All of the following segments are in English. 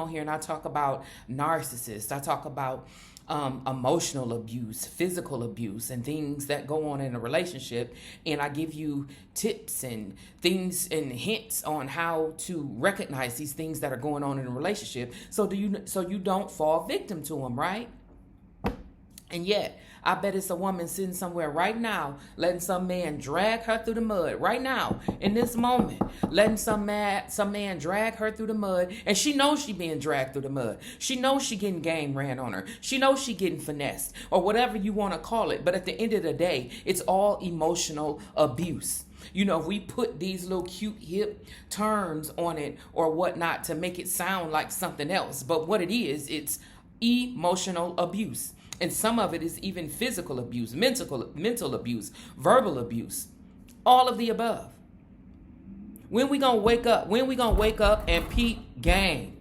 on here and I talk about narcissists. I talk about emotional abuse, physical abuse, and things that go on in a relationship. And I give you tips and things and hints on how to recognize these things that are going on in a relationship, so you don't fall victim to them, right? And yet, I bet it's a woman sitting somewhere right now, letting some man drag her through the mud. Right now, in this moment, letting some man drag her through the mud, and she knows she being dragged through the mud. She knows she getting game ran on her. She knows she getting finessed, or whatever you want to call it. But at the end of the day, it's all emotional abuse. You know, we put these little cute hip terms on it or whatnot to make it sound like something else. But what it is, it's emotional abuse. And some of it is even physical abuse, mental abuse, verbal abuse, all of the above. When we gonna wake up? When we gonna wake up and peep game?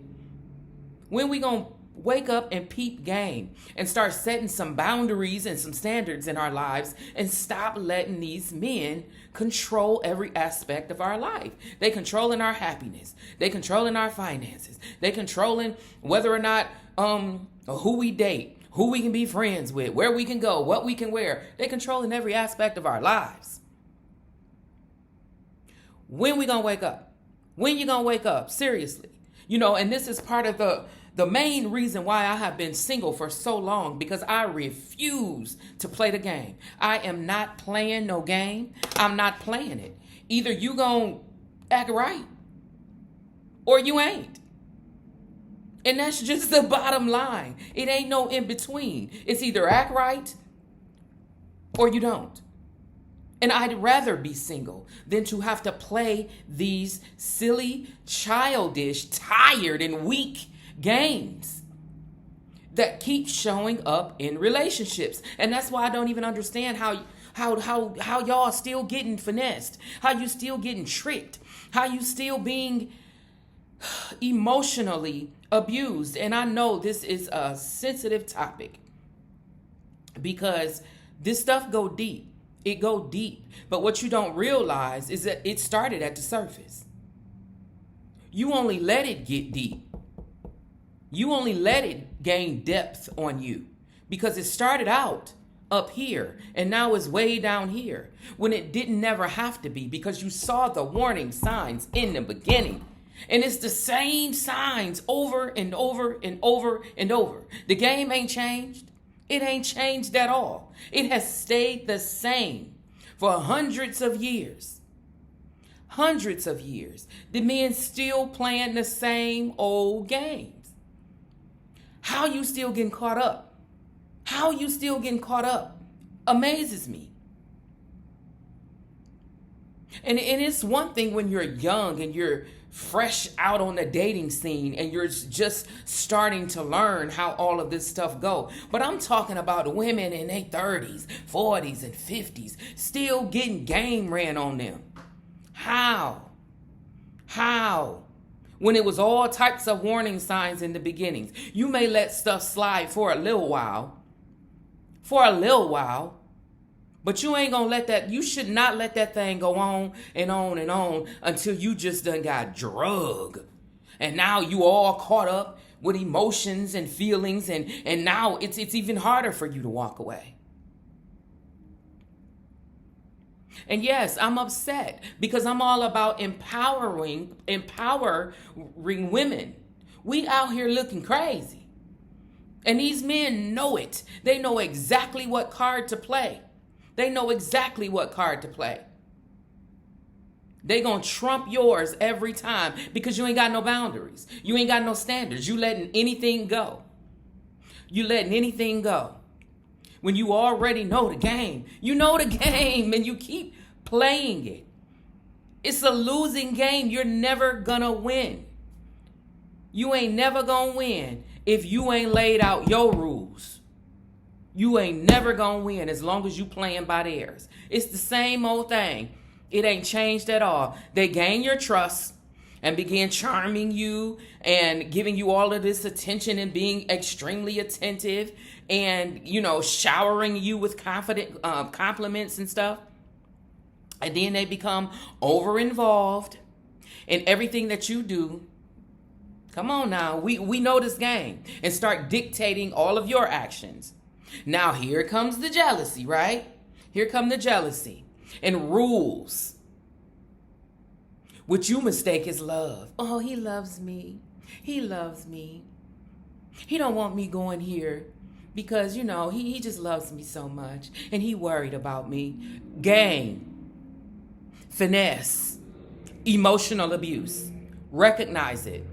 When we gonna wake up and peep game and start setting some boundaries and some standards in our lives and stop letting these men control every aspect of our life? They controlling our happiness. They controlling our finances. They controlling whether or not who we date, who we can be friends with, where we can go, what we can wear. They controlling every aspect of our lives. When we gonna wake up? When you gonna wake up? Seriously. You know, and this is part of the main reason why I have been single for so long, because I refuse to play the game. I am not playing no game. I'm not playing it. Either you gonna act right or you ain't. And that's just the bottom line. It ain't no in between. It's either act right or you don't. And I'd rather be single than to have to play these silly, childish, tired, and weak games that keep showing up in relationships. And that's why I don't even understand how y'all still getting finessed, how you still getting tricked, how you still being emotionally abused. And I know this is a sensitive topic because this stuff go deep. It go deep. But what you don't realize is that it started at the surface. You only let it get deep. You only let it gain depth on you because it started out up here and now it's way down here when it didn't never have to be, because you saw the warning signs in the beginning. And it's the same signs over and over and over and over. The game ain't changed. It ain't changed at all. It has stayed the same for hundreds of years. Hundreds of years. The men still playing the same old games. How you still getting caught up? How you still getting caught up amazes me. And it's one thing when you're young and you're fresh out on the dating scene and you're just starting to learn how all of this stuff go. But I'm talking about women in their 30s, 40s, and 50s still getting game ran on them. How? When it was all types of warning signs in the beginnings. You may let stuff slide for a little while. But you ain't gonna let that, you should not let that thing go on and on and on until you just done got drug. And now you all caught up with emotions and feelings, and now it's even harder for you to walk away. And yes, I'm upset because I'm all about empowering women. We out here looking crazy. And these men know it. They know exactly what card to play. They know exactly what card to play. They gonna trump yours every time because you ain't got no boundaries. You ain't got no standards. You letting anything go. When you already know the game. You know the game and you keep playing it. It's a losing game. You're never gonna win. You ain't never gonna win if you ain't laid out your rules. You ain't never gonna win as long as you playing by theirs. It's the same old thing. It ain't changed at all. They gain your trust and begin charming you and giving you all of this attention and being extremely attentive and, you know, showering you with confident compliments and stuff. And then they become over involved in everything that you do. Come on now. We know this game. And start dictating all of your actions. Now here comes the jealousy, right? Here come the jealousy and rules, which you mistake as love. Oh, he loves me. He loves me. He don't want me going here because, he just loves me so much and he worried about me. Game, finesse, emotional abuse. Recognize it.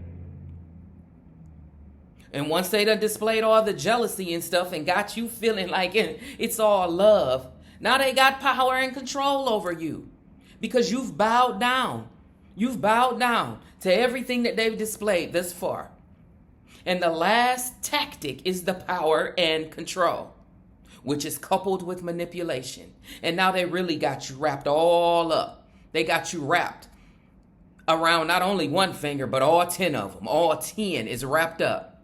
And once they done displayed all the jealousy and stuff and got you feeling like it's all love, now they got power and control over you because you've bowed down. You've bowed down to everything that they've displayed thus far. And the last tactic is the power and control, which is coupled with manipulation. And now they really got you wrapped all up. They got you wrapped around not only one finger, but all 10 of them. All 10 is wrapped up.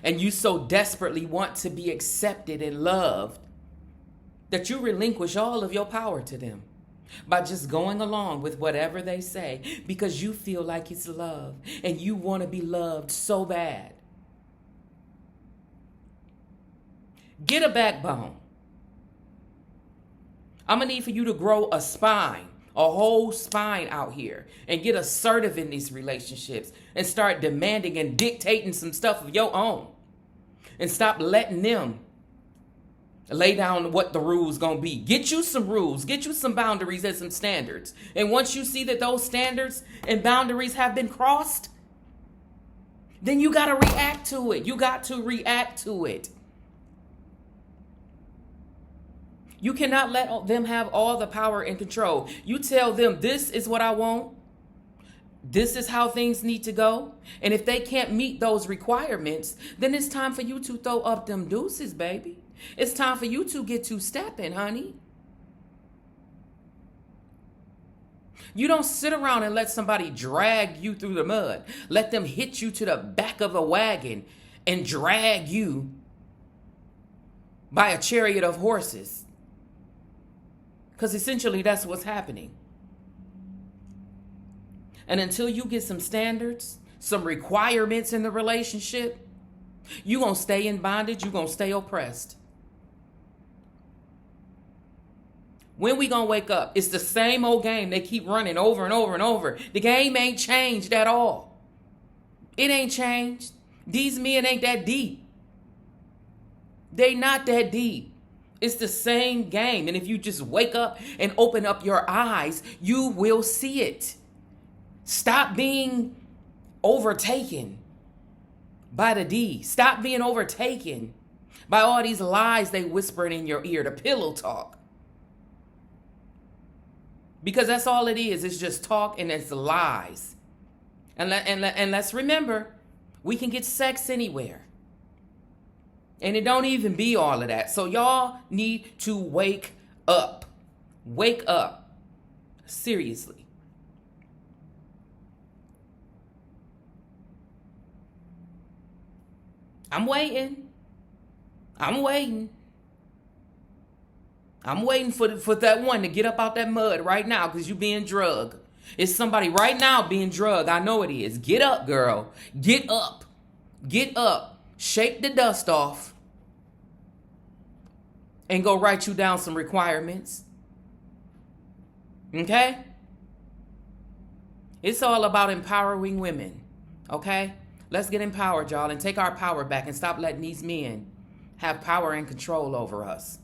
And you so desperately want to be accepted and loved that you relinquish all of your power to them by just going along with whatever they say because you feel like it's love and you want to be loved so bad. Get a backbone. I'm going to need for you to grow a spine, a whole spine out here, and get assertive in these relationships and start demanding and dictating some stuff of your own and stop letting them lay down what the rules gonna be. Get you some rules, get you some boundaries and some standards. And once you see that those standards and boundaries have been crossed, then you gotta react to it. You got to react to it. You cannot let them have all the power and control. You tell them, this is what I want. This is how things need to go. And if they can't meet those requirements, then it's time for you to throw up them deuces, baby. It's time for you to get to stepping, honey. You don't sit around and let somebody drag you through the mud. Let them hit you to the back of a wagon and drag you by a chariot of horses. Because essentially that's what's happening. And until you get some standards, some requirements in the relationship, you're going to stay in bondage. You're going to stay oppressed. When we going to wake up? It's the same old game they keep running over and over and over. The game ain't changed at all. It ain't changed. These men ain't that deep. They not that deep. It's the same game. And if you just wake up and open up your eyes, you will see it. Stop being overtaken by the D. Stop being overtaken by all these lies they whispering in your ear, the pillow talk. Because that's all it is. It's just talk and it's lies. And let's remember, we can get sex anywhere. And it don't even be all of that. So y'all need to wake up. Wake up. Seriously. I'm waiting. I'm waiting for that one to get up out that mud right now because you being drugged. It's somebody right now being drugged. I know it is. Get up, girl. Get up. Get up. Shake the dust off. And go write you down some requirements. Okay? It's all about empowering women. Okay? Let's get empowered, y'all, and take our power back and stop letting these men have power and control over us.